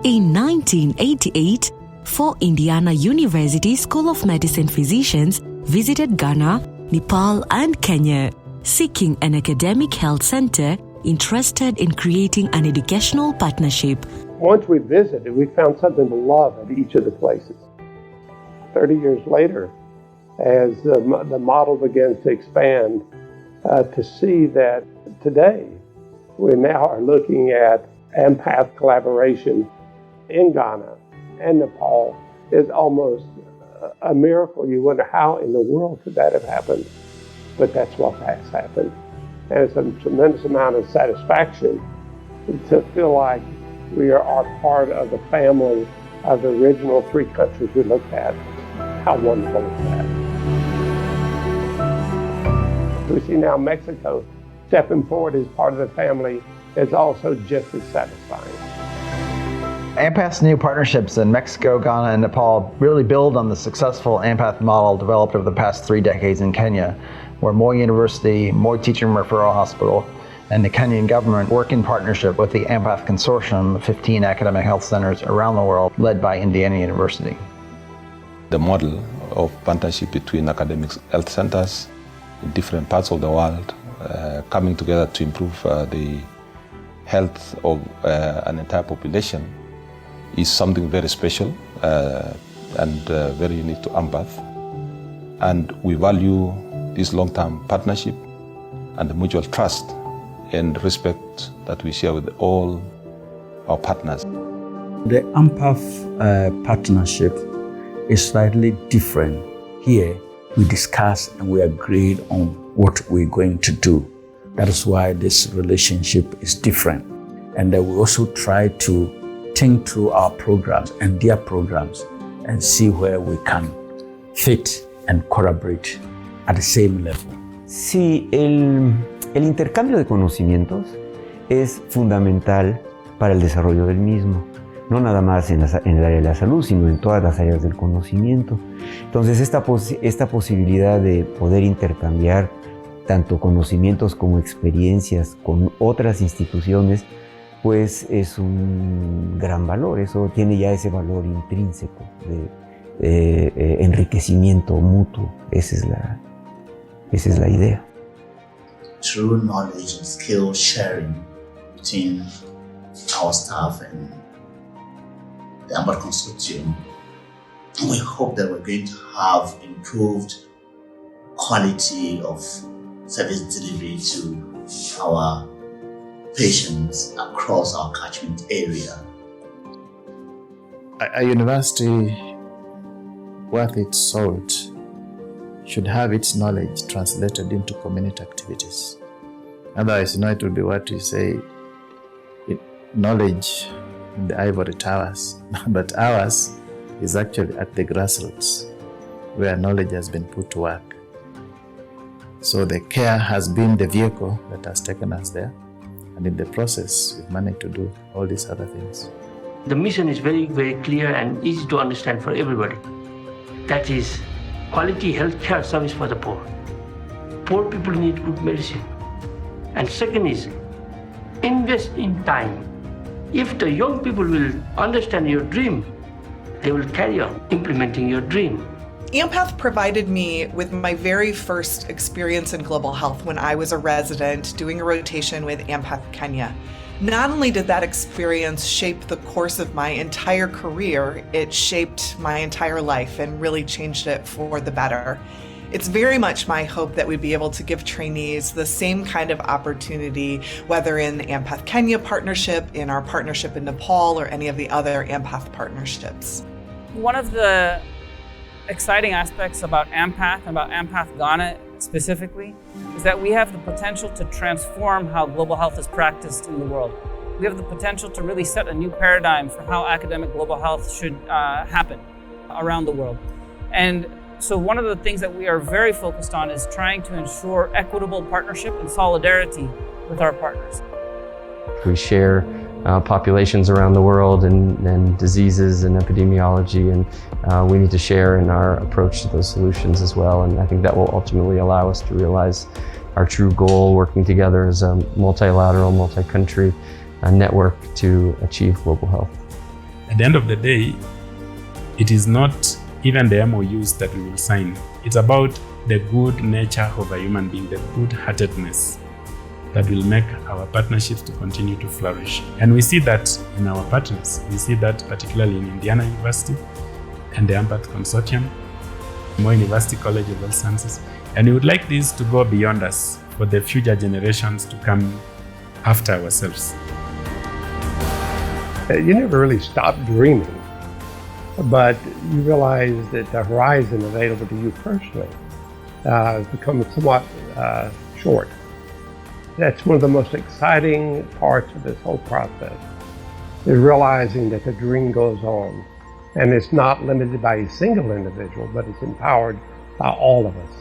In 1988, 4 Indiana University School of Medicine physicians visited Ghana, Nepal, and Kenya, seeking an academic health center interested in creating an educational partnership. Once we visited, we found something to love at each of the places. 30 years later, as the model begins to expand, to see that today we now are looking at AMPATH collaboration in Ghana and Nepal is almost a miracle. You wonder how in the world could that have happened, but that's what has happened. And it's a tremendous amount of satisfaction to feel like we are part of the family of the original 3 countries we looked at. How wonderful is that? We see now Mexico stepping forward as part of the family is also just as satisfying. AMPATH's new partnerships in Mexico, Ghana, and Nepal really build on the successful AMPATH model developed over the past 3 decades in Kenya, where Moi University, Moi Teaching Referral Hospital, and the Kenyan government work in partnership with the AMPATH Consortium of 15 academic health centers around the world, led by Indiana University. The model of partnership between academic health centers in different parts of the world coming together to improve the health of an entire population is something very special and very unique to AMPATH. And we value this long-term partnership and the mutual trust and respect that we share with all our partners. The AMPATH partnership is slightly different. Here, we discuss and we agreed on what we're going to do. That is why this relationship is different. And then we also try to think through our programs and their programs and see where we can fit and collaborate at the same level. Sí, el intercambio de conocimientos es fundamental para el desarrollo del mismo, no nada más en el área de la salud, sino en todas las áreas del conocimiento. Entonces, esta posibilidad de poder intercambiar tanto conocimientos como experiencias con otras instituciones, pues es un gran valor. Eso tiene ya ese valor intrínseco de enriquecimiento mutuo. Esa es la idea. True knowledge and skill sharing between our staff and the AMPATH Consortium, we hope that we're going to have improved quality of service delivery to our patients across our catchment area. A university worth its salt should have its knowledge translated into community activities. Otherwise, it would be what we say, knowledge in the ivory towers, but ours is actually at the grassroots, where knowledge has been put to work. So the care has been the vehicle that has taken us there, and in the process, we've managed to do all these other things. The mission is very, very clear and easy to understand for everybody. That is quality healthcare service for the poor. Poor people need good medicine. And second is invest in time. If the young people will understand your dream, they will carry on implementing your dream. AMPATH provided me with my very first experience in global health when I was a resident doing a rotation with AMPATH Kenya. Not only did that experience shape the course of my entire career, it shaped my entire life and really changed it for the better. It's very much my hope that we'd be able to give trainees the same kind of opportunity, whether in the AMPATH Kenya partnership, in our partnership in Nepal, or any of the other AMPATH partnerships. One of the exciting aspects about AMPATH, about AMPATH Ghana specifically, is that we have the potential to transform how global health is practiced in the world. We have the potential to really set a new paradigm for how academic global health should happen around the world. And so one of the things that we are very focused on is trying to ensure equitable partnership and solidarity with our partners. We share populations around the world and diseases and epidemiology, and we need to share in our approach to those solutions as well. And I think that will ultimately allow us to realize our true goal, working together as a multilateral, multi-country network to achieve global health. At the end of the day, it is not even the MOUs that we will sign. It's about the good nature of a human being, the good-heartedness that will make our partnerships to continue to flourish. And we see that in our partners. We see that particularly in Indiana University and the AMPATH Consortium, Moi University College of Health Sciences. And we would like this to go beyond us for the future generations to come after ourselves. You never really stop dreaming, but you realize that the horizon available to you personally has become somewhat short. That's one of the most exciting parts of this whole process, is realizing that the dream goes on, and it's not limited by a single individual, but it's empowered by all of us.